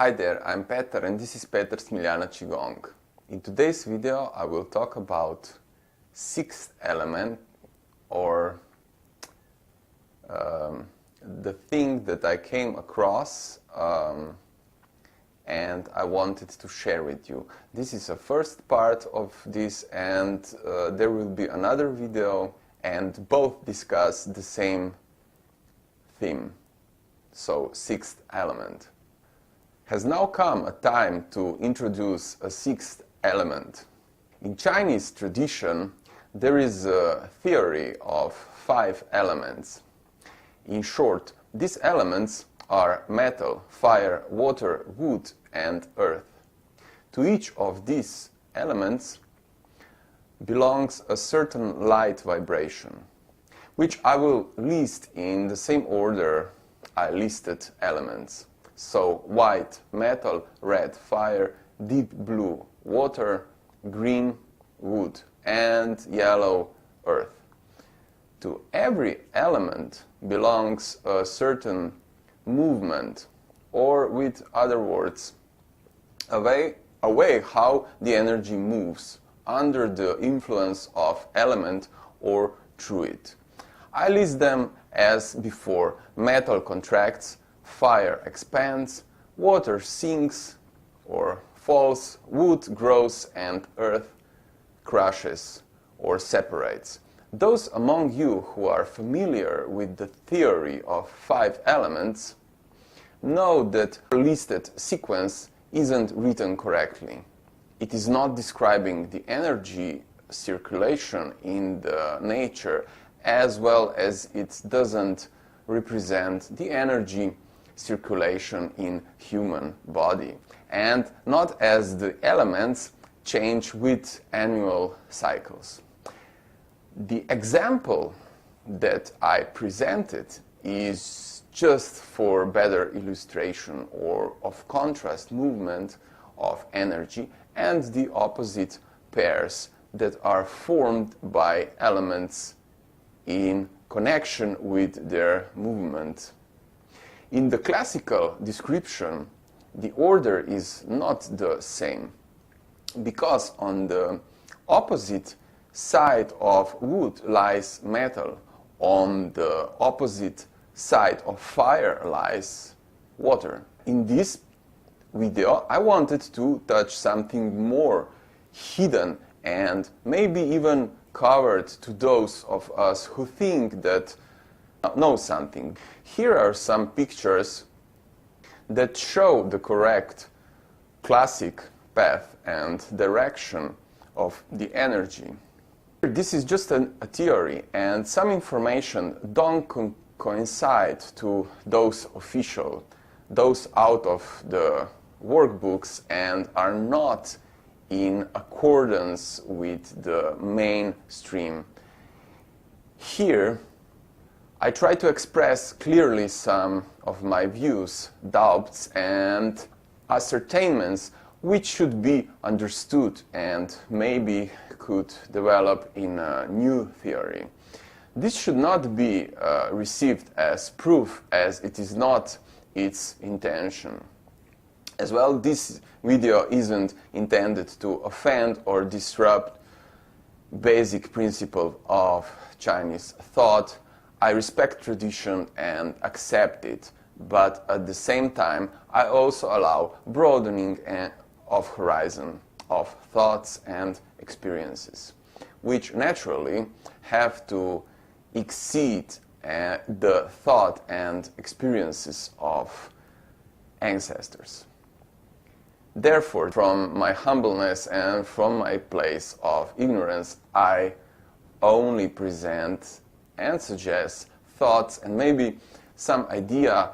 Hi there, I'm Petar and this is PetarSmiljana Qigong. In today's video I will talk about sixth element, or the thing that I came across and I wanted to share with you. This is the first part of this, and there will be another video, and both discuss the same theme. So, sixth element. Has now come a time to introduce a sixth element. In Chinese tradition, there is a theory of 5 elements. In short, these elements are metal, fire, water, wood, and earth. To each of these elements belongs a certain light vibration, which I will list in the same order I listed elements. So, white, metal, red, fire, deep blue, water, green, wood, and yellow, earth. To every element belongs a certain movement, or with other words, a way how the energy moves under the influence of element or through it. I list them as before: metal contracts, fire expands, water sinks or falls, wood grows, and earth crushes or separates. Those among you who are familiar with the theory of 5 elements know that the listed sequence isn't written correctly. It is not describing the energy circulation in the nature, as well as it doesn't represent the energy circulation in human body, and not as the elements change with annual cycles. The example that I presented is just for better illustration or of contrast movement of energy and the opposite pairs that are formed by elements in connection with their movement. In the classical description, the order is not the same, because on the opposite side of wood lies metal, on the opposite side of fire lies water. In this video, I wanted to touch something more hidden and maybe even covered to those of us who think that know something. Here are some pictures that show the correct classic path and direction of the energy. This is just a theory, and some information don't coincide to those official, those out of the workbooks, and are not in accordance with the mainstream. Here I try to express clearly some of my views, doubts, and ascertainments which should be understood and maybe could develop in a new theory. This should not be received as proof, as it is not its intention. As well, this video isn't intended to offend or disrupt basic principles of Chinese thought. I respect tradition and accept it, but at the same time I also allow broadening of horizon of thoughts and experiences, which naturally have to exceed the thought and experiences of ancestors. Therefore, from my humbleness and from my place of ignorance, I only present and suggest thoughts and maybe some idea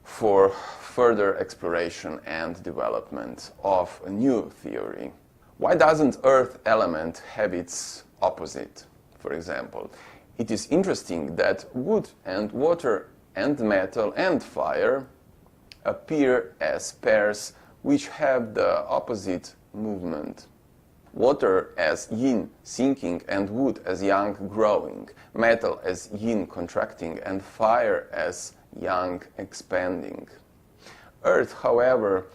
for further exploration and development of a new theory. Why doesn't earth element have its opposite, for example? It is interesting that wood and water and metal and fire appear as pairs which have the opposite movement. Water as yin sinking and wood as yang growing, metal as yin contracting and fire as yang expanding. Earth, however,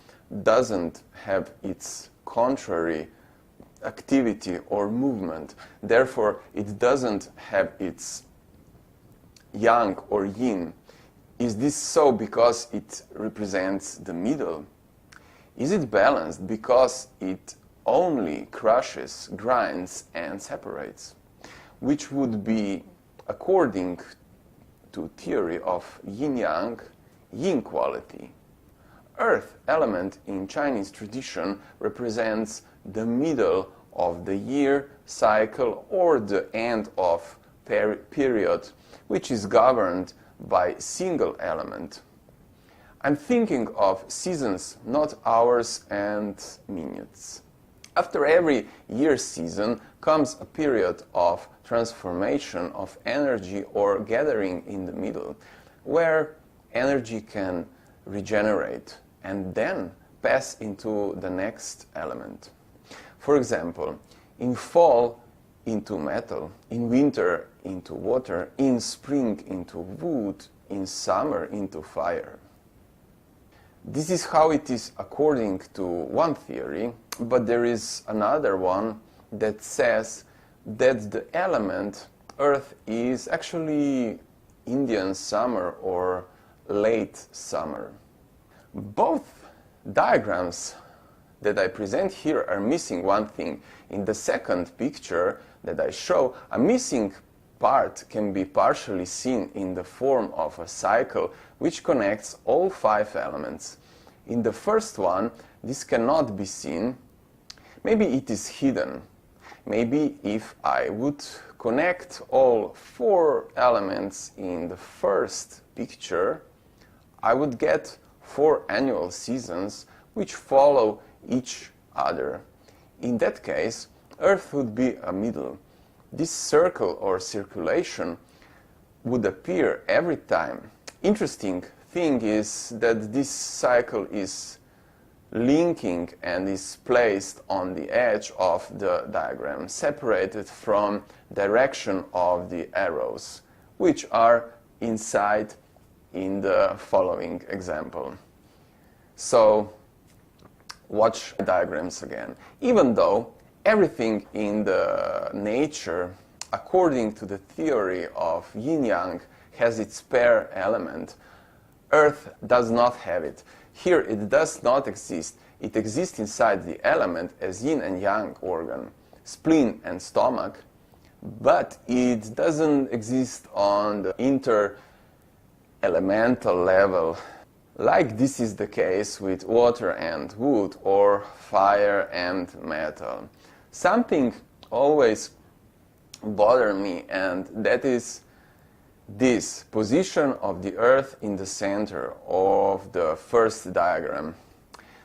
doesn't have its contrary activity or movement. Therefore, it doesn't have its yang or yin. Is this so because it represents the middle? Is it balanced because it only crushes, grinds, and separates? Which would be, according to theory of yin-yang, yin quality. Earth element in Chinese tradition represents the middle of the year cycle or the end of period, which is governed by single element. I'm thinking of seasons, not hours and minutes. After every year season comes a period of transformation of energy or gathering in the middle, where energy can regenerate and then pass into the next element. For example, in fall into metal, in winter into water, in spring into wood, in summer into fire. This is how it is according to one theory, but there is another one that says that the element earth is actually Indian summer or late summer. Both diagrams that I present here are missing one thing. In the second picture that I show, a missing part can be partially seen in the form of a cycle which connects all 5 elements. In the first one, this cannot be seen. Maybe it is hidden. Maybe if I would connect all 4 elements in the first picture, I would get 4 annual seasons which follow each other. In that case, Earth would be a middle. This circle or circulation would appear every time. Interesting thing is that this cycle is linking and is placed on the edge of the diagram, separated from direction of the arrows, which are inside in the following example. So, watch diagrams again. Even though everything in the nature, according to the theory of yin-yang, has its pair element, Earth does not have it. Here it does not exist. It exists inside the element as yin and yang organ, spleen and stomach, but it doesn't exist on the inter-elemental level, like this is the case with water and wood or fire and metal. Something always bothers me, and that is this position of the Earth in the center of the first diagram.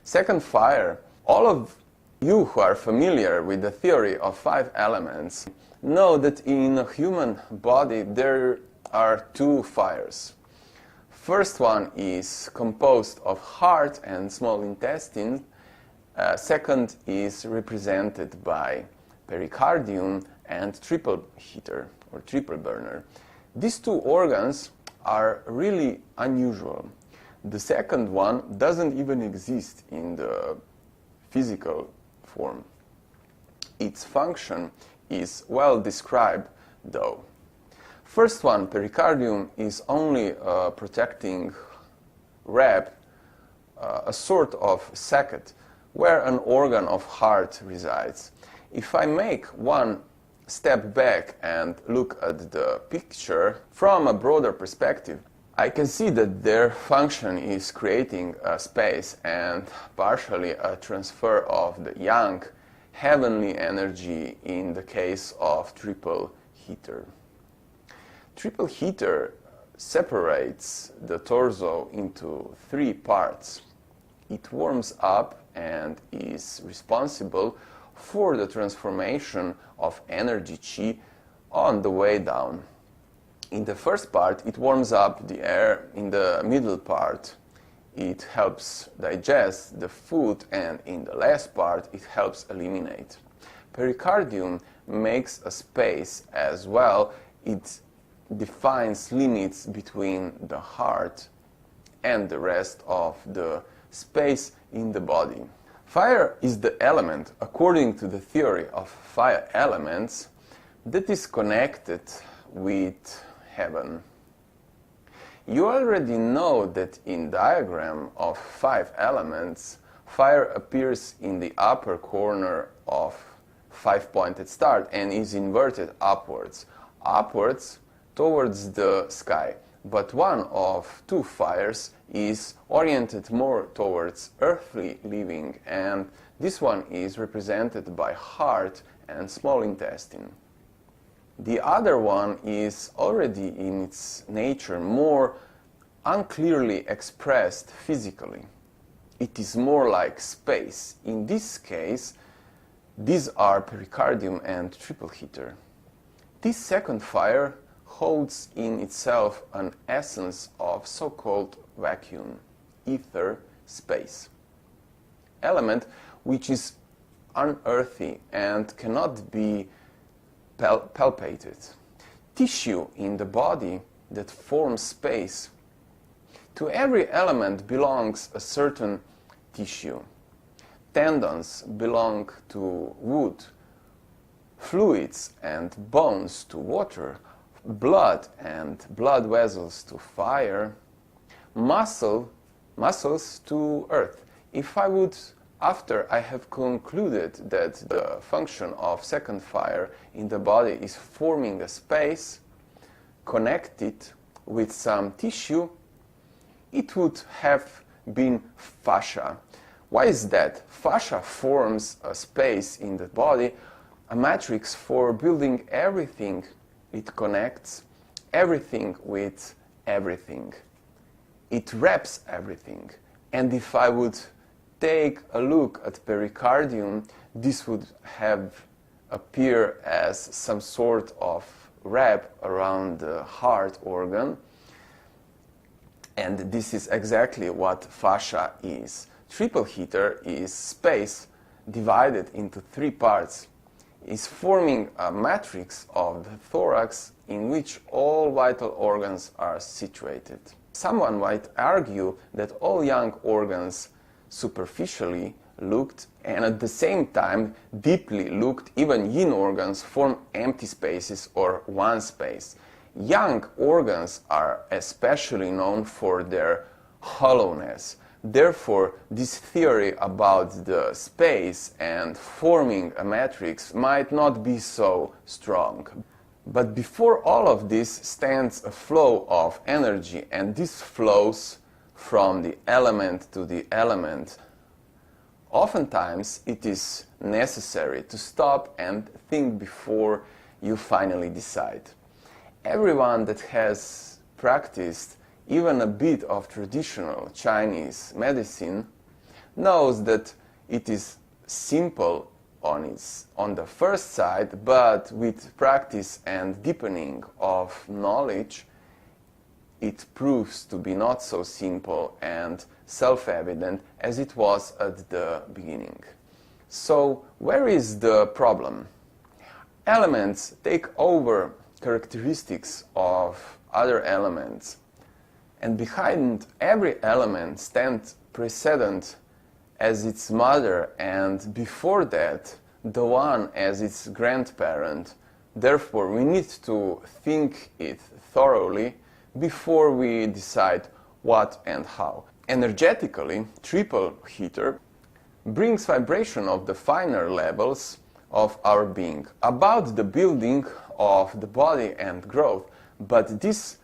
Second, fire. All of you who are familiar with the theory of 5 elements know that in a human body there are 2 fires. First one is composed of heart and small intestine. Second is represented by pericardium and triple heater or triple burner. These 2 organs are really unusual. The second one doesn't even exist in the physical form. Its function is well described though. First one, pericardium, is only a protecting wrap, a sort of sacket where an organ of heart resides. If I make one step back and look at the picture from a broader perspective, I can see that their function is creating a space and partially a transfer of the yang, heavenly energy in the case of triple heater. Triple heater separates the torso into 3 parts. It warms up and is responsible for the transformation of energy chi on the way down. In the first part, it warms up the air. In the middle part, it helps digest the food, and in the last part, it helps eliminate. Pericardium makes a space as well. It defines limits between the heart and the rest of the space in the body. Fire is the element, according to the theory of fire elements, that is connected with heaven. You already know that in diagram of 5 elements, fire appears in the upper corner of 5-pointed star and is inverted upwards towards the sky. But one of 2 fires is oriented more towards earthly living, and this one is represented by heart and small intestine. The other one is already in its nature more unclearly expressed physically. It is more like space. In this case, these are pericardium and triple heater. This second fire holds in itself an essence of so-called vacuum, ether, space, element which is unearthly and cannot be palpated. Tissue in the body that forms space. To every element belongs a certain tissue. Tendons belong to wood, fluids and bones to water, blood and blood vessels to fire, muscles to earth. If I would, after I have concluded that the function of second fire in the body is forming a space connected with some tissue, it would have been fascia. Why is that? Fascia forms a space in the body, a matrix for building everything. It connects everything with everything. It wraps everything. And if I would take a look at pericardium, this would have appear as some sort of wrap around the heart organ. And this is exactly what fascia is. Triple heater is space divided into 3 parts, is forming a matrix of the thorax in which all vital organs are situated. Someone might argue that all young organs superficially looked and at the same time deeply looked, even yin organs form empty spaces or one space. Young organs are especially known for their hollowness. Therefore, this theory about the space and forming a matrix might not be so strong. But before all of this stands a flow of energy, and this flows from the element to the element. Oftentimes, it is necessary to stop and think before you finally decide. Everyone that has practiced even a bit of traditional Chinese medicine knows that it is simple on the first side, but with practice and deepening of knowledge, it proves to be not so simple and self-evident as it was at the beginning. So, where is the problem? Elements take over characteristics of other elements, and behind every element stands precedent as its mother, and before that the one as its grandparent. Therefore, we need to think it thoroughly before we decide what and how. Energetically, triple heater brings vibration of the finer levels of our being, about the building of the body and growth, but this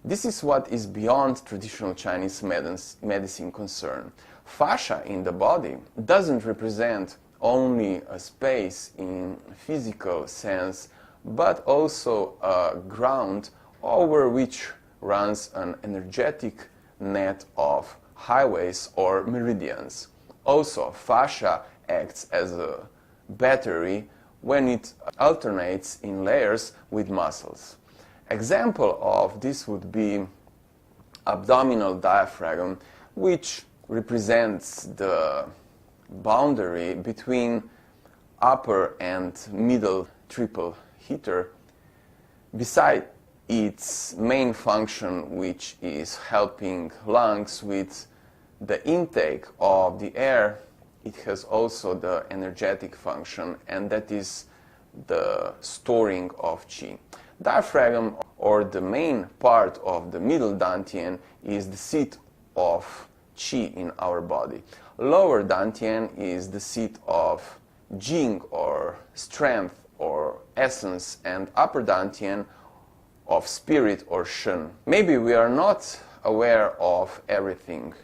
is what is beyond traditional Chinese medicine concern. Fascia in the body doesn't represent only a space in physical sense, but also a ground over which runs an energetic net of highways or meridians. Also, fascia acts as a battery when it alternates in layers with muscles. Example of this would be abdominal diaphragm, which represents the boundary between upper and middle triple heater. Beside its main function, which is helping lungs with the intake of the air, it has also the energetic function, and that is the storing of qi. Diaphragm, or the main part of the middle dantian, is the seat of qi in our body. Lower dantian is the seat of jing, or strength or essence, and upper dantian of spirit or shen. Maybe we are not aware of everything.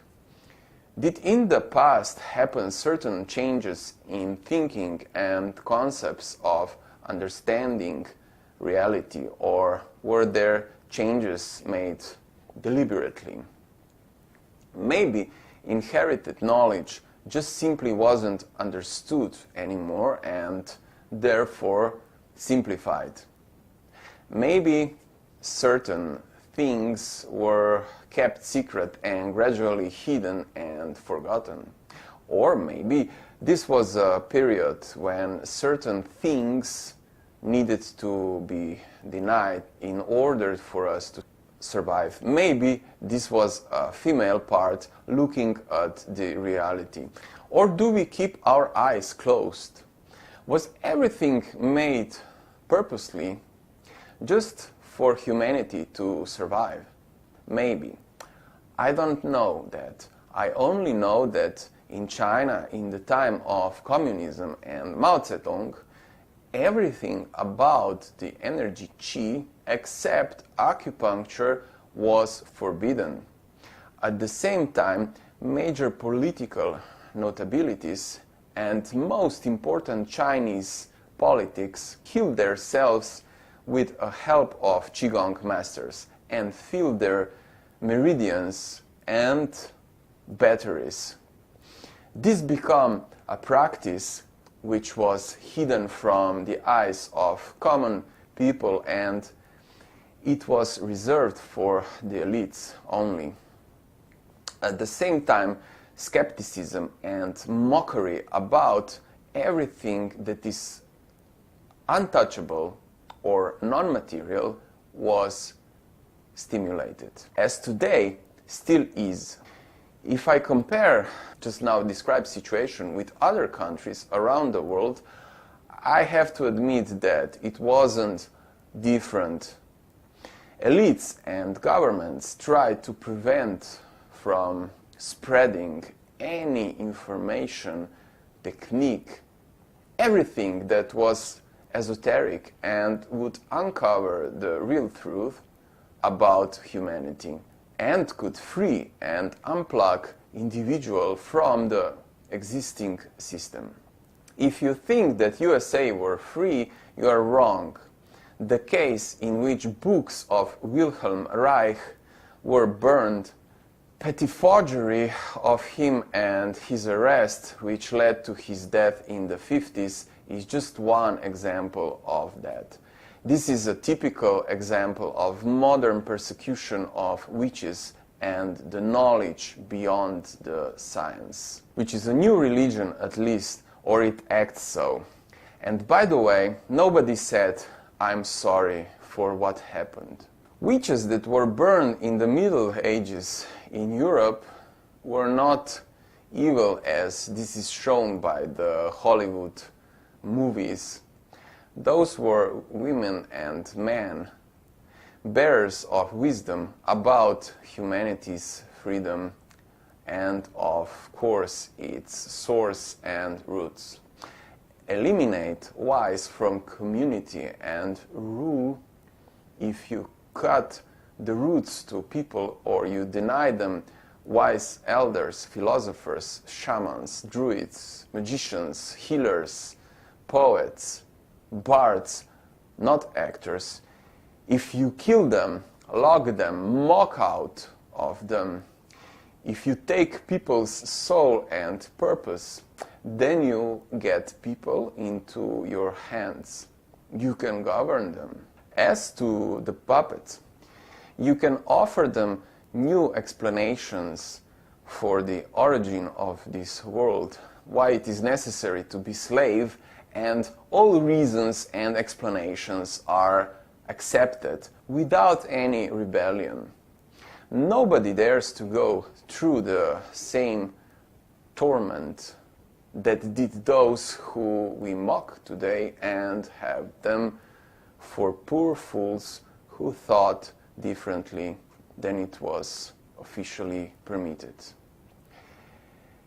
Did in the past happen certain changes in thinking and concepts of understanding reality, or were there changes made deliberately? Maybe inherited knowledge just simply wasn't understood anymore and therefore simplified. Maybe certain things were kept secret and gradually hidden and forgotten. Or maybe this was a period when certain things needed to be denied in order for us to survive. Maybe this was a female part looking at the reality. Or do we keep our eyes closed? Was everything made purposely just for humanity to survive? Maybe. I don't know that. I only know that in China, in the time of communism and Mao Zedong, everything about the energy qi except acupuncture was forbidden. At the same time, major political notabilities and most important Chinese politics killed themselves with the help of Qigong masters and filled their meridians and batteries. This became a practice which was hidden from the eyes of common people, and it was reserved for the elites only. At the same time, skepticism and mockery about everything that is untouchable or non-material was stimulated, as today still is. If I compare just now described situation with other countries around the world, I have to admit that it wasn't different. Elites and governments tried to prevent from spreading any information, technique, everything that was esoteric and would uncover the real truth about humanity and could free and unplug individual from the existing system. If you think that USA were free, you are wrong. The case in which books of Wilhelm Reich were burned, petty forgery of him and his arrest, which led to his death in the 50s, is just one example of that. This is a typical example of modern persecution of witches and the knowledge beyond the science, which is a new religion at least, or it acts so. And by the way, nobody said, "I'm sorry for what happened." Witches that were burned in the Middle Ages in Europe were not evil as this is shown by the Hollywood movies. Those were women and men, bearers of wisdom about humanity's freedom and, of course, its source and roots. Eliminate wise from community and rule. If you cut the roots to people or you deny them wise elders, philosophers, shamans, druids, magicians, healers, poets, bards, not actors, if you kill them, log them, mock out of them, if you take people's soul and purpose, then you get people into your hands. You can govern them. As to the puppets, you can offer them new explanations for the origin of this world, why it is necessary to be slave, and all reasons and explanations are accepted without any rebellion. Nobody dares to go through the same torment that did those who we mock today and have them for poor fools who thought differently than it was officially permitted.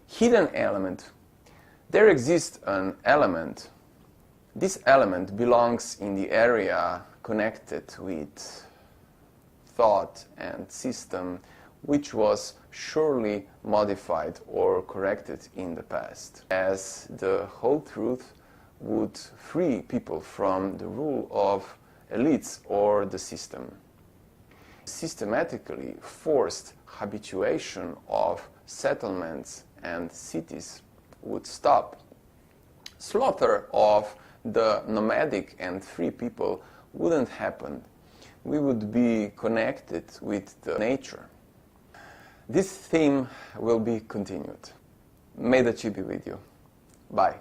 Hidden element. There exists an element. This element belongs in the area connected with thought and system, which was surely modified or corrected in the past, as the whole truth would free people from the rule of elites or the system. Systematically forced habituation of settlements and cities would stop. Slaughter of the nomadic and free people wouldn't happen. We would be connected with the nature. This theme will be continued. May the Qi be with you. Bye.